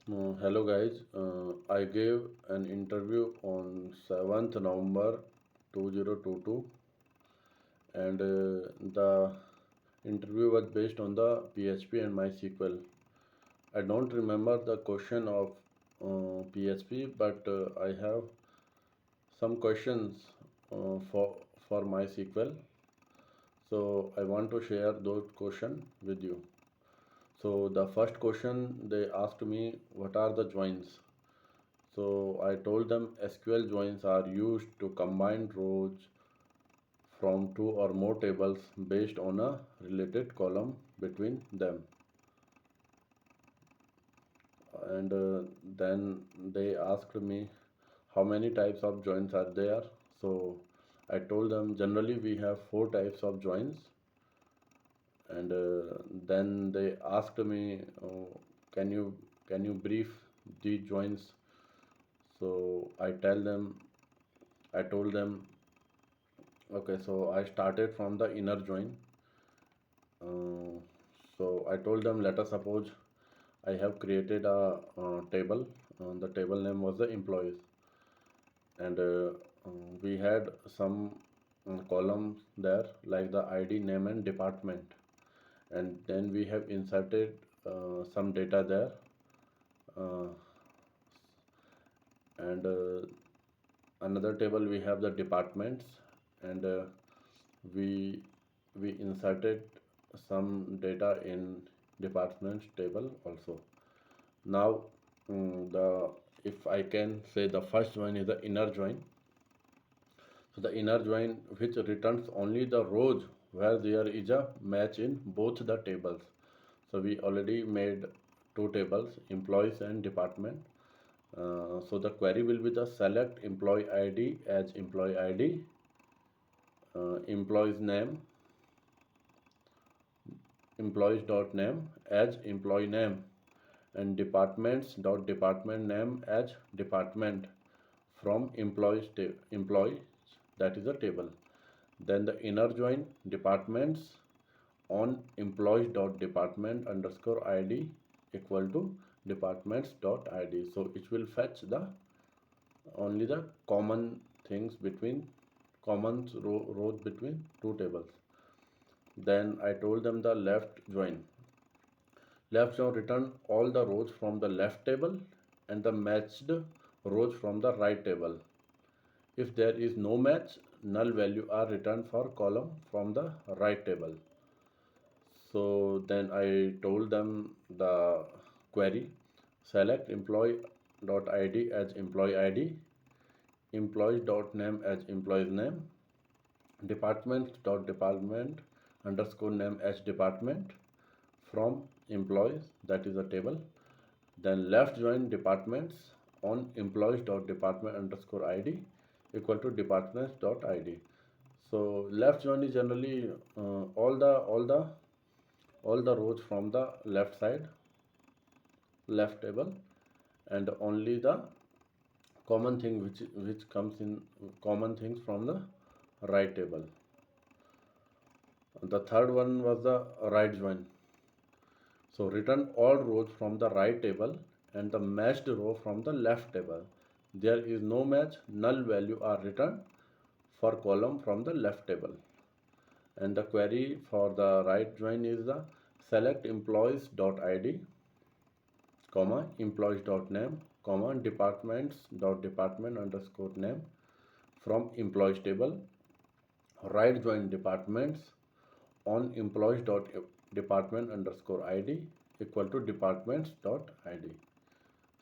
Hello guys, I gave an interview on 7th November 2022 and the interview was based on the PHP and MySQL. I don't remember the question of PHP but I have some questions for MySQL. So I want to share those questions with you. So the first question they asked me, what are the joins? So I told them SQL joins are used to combine rows from two or more tables based on a related column between them. And then they asked me how many types of joins are there. So I told them generally we have four types of joins. And then they asked me, can you can you brief the joins? So I told them okay, so I started from the inner join. Uh, so I told them, let us suppose I have created a table. The table name was the employees, and we had some columns there like the ID, name, and department. And then we have inserted some data there, uh, and another table we have the departments, and we we inserted some data in departments table also. Now the if I can say the first join is the inner join. So the inner join which returns only the rows where there is a match in both the tables. So we already made two tables, employees and department. So the query will be the select employee ID as employee ID, employee's name, employees dot name as employee name, and departments dot department name as department from employees, that is a table. Then the inner join departments on employees dot department underscore id equal to departments dot id. So it will fetch the only the common things between rows between two tables. Then I told them the left join. Left join return all the rows from the left table and the matched rows from the right table. If there is no match, null value are returned for column from the right table. So then I told them the query select employee.id as employee ID, employees.name as employee's name, department.department underscore name as department from employees, that is a table. Then left join departments on employees.department underscore id equal to departments.id. So left join is generally all the rows from the left side, left table, and only the common thing which comes in common things from the right table. The third one was the right join. So return all rows from the right table and the matched row from the left table. There is no match, null value are returned for column from the left table. And the query for the right join is the select employees.id, comma employees.name, comma departments.department underscore name from employees table. Right join departments on employees.department underscore id equal to departments.id.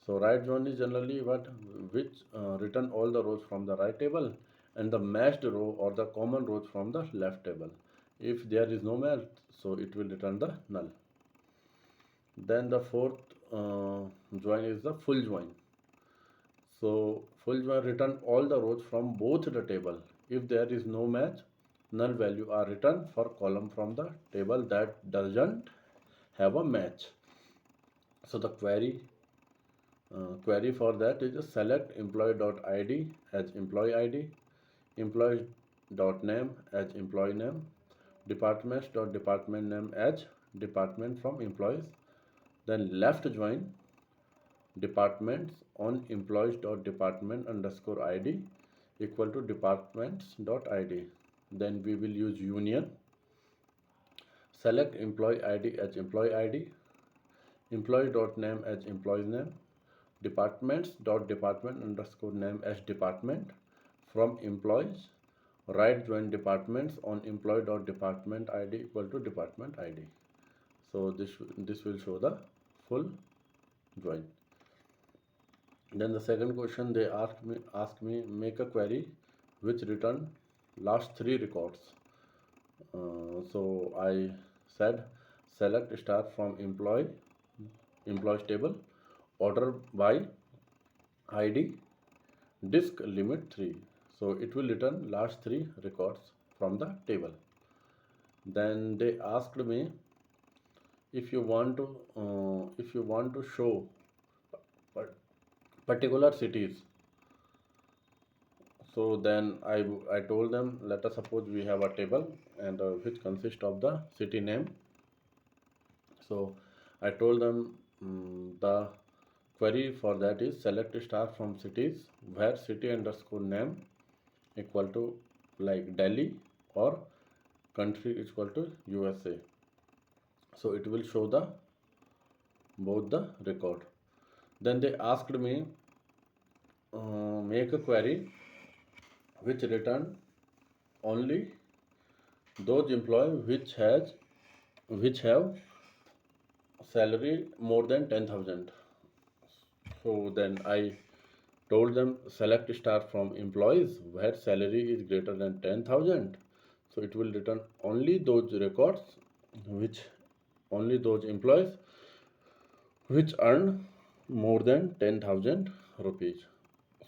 So right join is generally what which return all the rows from the right table and the matched row or the common rows from the left table. If there is no match, so it will return the null. Then the fourth join is the full join. So full join return all the rows from both the table. If there is no match, null value are returned for column from the table that doesn't have a match. So the query for that is select employee.id as employee id, employee.name as employee name, departments.department name as department from employees. Then left join departments on employees dot department underscore id equal to departments dot id. Then we will use union. Select employee id as employee id, employee dot name as employee's name, departments dot department underscore name as department. From employees, right join departments on employee dot department id equal to department id. So this will show the full join. Then the second question, they asked me make a query which return last three records. So I said select star from employees table, order by id, disk limit 3. So it will return last three records from the table. Then they asked me if you want to show particular cities. So then I told them, let us suppose we have a table and which consists of the city name. So I told them the query for that is select star from cities where city underscore name equal to like Delhi or country is equal to USA. So it will show the both the record. Then they asked me make a query which return only those employees which have salary more than 10,000. So then I told them select star from employees where salary is greater than 10,000. So it will return only those records which only those employees which earn more than 10,000 rupees.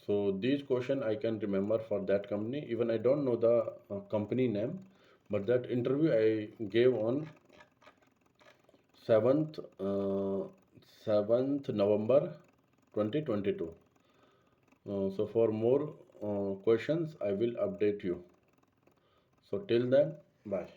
So these question I can remember for that company. Even I don't know the company name, but that interview I gave on 7th 7th November 2022. So for more questions I will update you. So till then, bye.